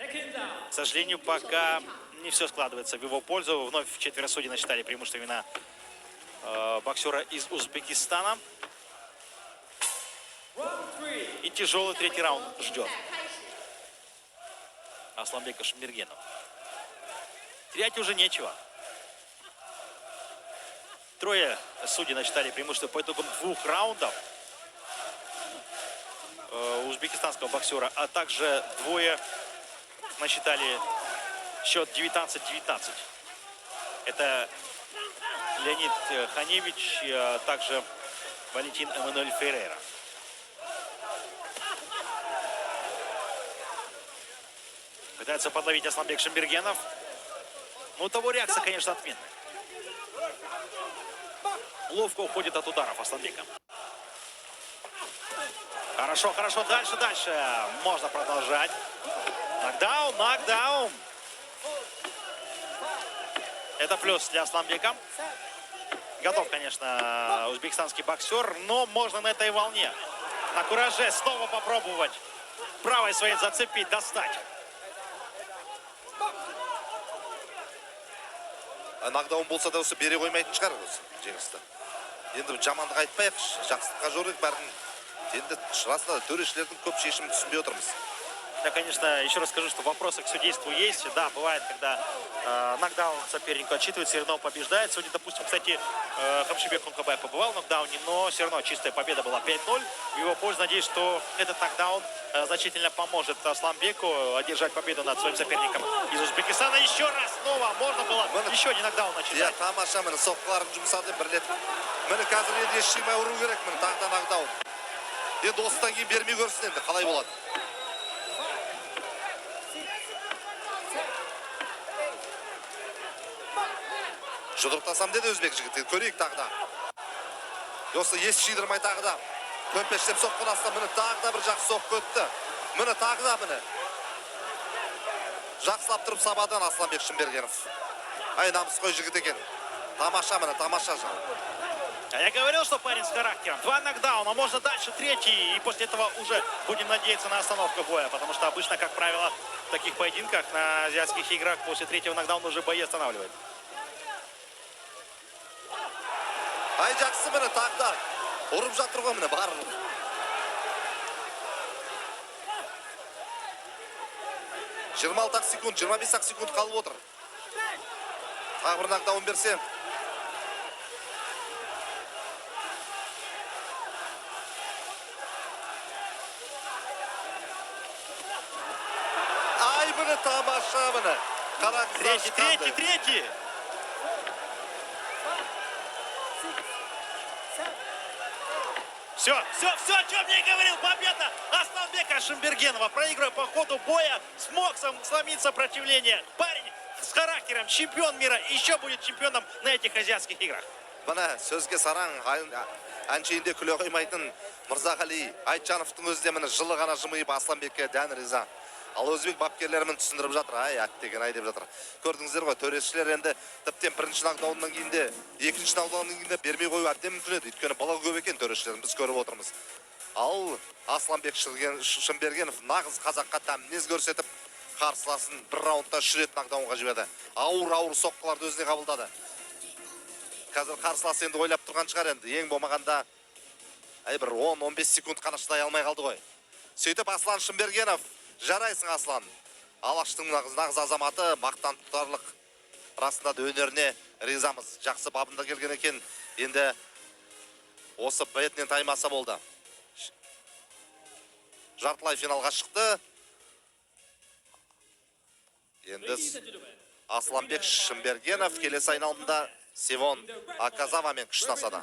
К сожалению, пока не все складывается в его пользу. Вновь четверо судей насчитали преимущество именно боксера из Узбекистана. И тяжелый третий раунд ждет Асланбека Шамбергенова. Терять уже нечего. Трое судей насчитали преимущество по итогам 2 раундов узбекистанского боксера, а также двое насчитали счет 19-19. Это Леонид Ханевич, а также Валентин Эммануэль Феррейра. Пытается подловить Асланбек Шамбергенов. Ну, у того реакция, конечно, отменная. Ловко уходит от ударов Асланбека. Хорошо, хорошо. Дальше. Можно продолжать. Нокдаун. Это плюс для Асланбека. Готов, конечно, узбекистанский боксер, но можно на этой волне, на кураже снова попробовать правой своей зацепить, достать. Нокдаун болса да осы бере қоймайтын шығар осы жеңісті. Енді жамандық айтпайықшы, жақсылыққа жорық бәрін. Енді расында төрешілердің көп шешімін түсінбей отырмыз. Я, конечно, еще раз скажу, что вопросы к судейству есть. Да, бывает, когда нокдаун сопернику отсчитывается, все равно побеждает. Сегодня, допустим, кстати, Хамшибек Хункабаев побывал в нокдауне, но все равно чистая победа была 5-0. В его пользу, надеюсь, что этот нокдаун значительно поможет Асланбеку одержать победу над своим соперником из Узбекистана. Еще раз, снова можно было еще один нокдаун начитать. Тамаша, мені соққыларын жұмсады бірлет. Мені қазір енді ешкімай ұру керек, мені тағда нокдаун. Енді осыдан кейін бермей көрсін енді, қалай болады. Жұдырықтасам деді өзбек жігіті, көрейік тағда. Осы ес шидырмай тағда. Көмпештеп соққын астан, мені тағда бір жақсы соққы өтті. Мені тағда, мені. Жақсылап тұрып сабадан Асланбек Шамбергенов. Ай, намысқой жігіт екен. Тамаша, мені, тамаша жан. Я говорил, что парень с характером. 2 нокдауна, можно дальше третий. И после этого уже будем надеяться на остановку боя. Потому что обычно, как правило, в таких поединках на азиатских играх после третьего нокдауна уже бои останавливают. Ай, жақсы мені тағда. Ұрып жатыр ғой мені, барлық. Жиырма 26 секунд, 25 секунд қалып отыр. Тағы бір нокдаун берсем. Ай, мені тамаша мені. Третий. Все, о чем я и говорил. Победа Асланбека Шамбергенова. Проигрывая по ходу боя, смог сломить сопротивление. Парень с характером, чемпион мира, еще будет чемпионом на этих азиатских играх. Бана сөзге сараң, әншейінде күле қоймайтын Мырзағали Айтжановтың өзі де мені жылы ғана жымиып Асланбекке дән риза. Ал өзбек бапкерлерімен түсіндіріп жатыр, ай, әттеген ай деп жатыр. Көрдіңіздер ғой, төрешілер енді тіптен бірінші нокдауннан кейін де, екінші нокдауннан кейін де бермей қою әбден мүмкін еді. Өйткені балығы көп екен төрешілерін біз көріп отырмыз. Ал Асланбек Шамбергенов нағыз қазаққа тәм мінез көрсетіп, қарсыласын бір раундта 3 рет нокдаунға жіберді. Ауыр соққыларды өзіне қабылдады. Қазір қарсыласы енді ойлап тұрған шығар енді. Ең болмағанда бір 10-15 секунд қана шыдай алмай қалды ғой. Сөйтіп Аслан Шамбергенов, жарайсың Аслан. Алаштың нағыз азаматы, мақтан тұтарлық. Расында да өнеріне ризамыз. Жақсы бабында келген екен. Енді осы бетінен таймаса болды. Жартылай финалға шықты. Енді Асланбек Шамбергенов келесі айналымда Севон Аказавамен күш сынасады.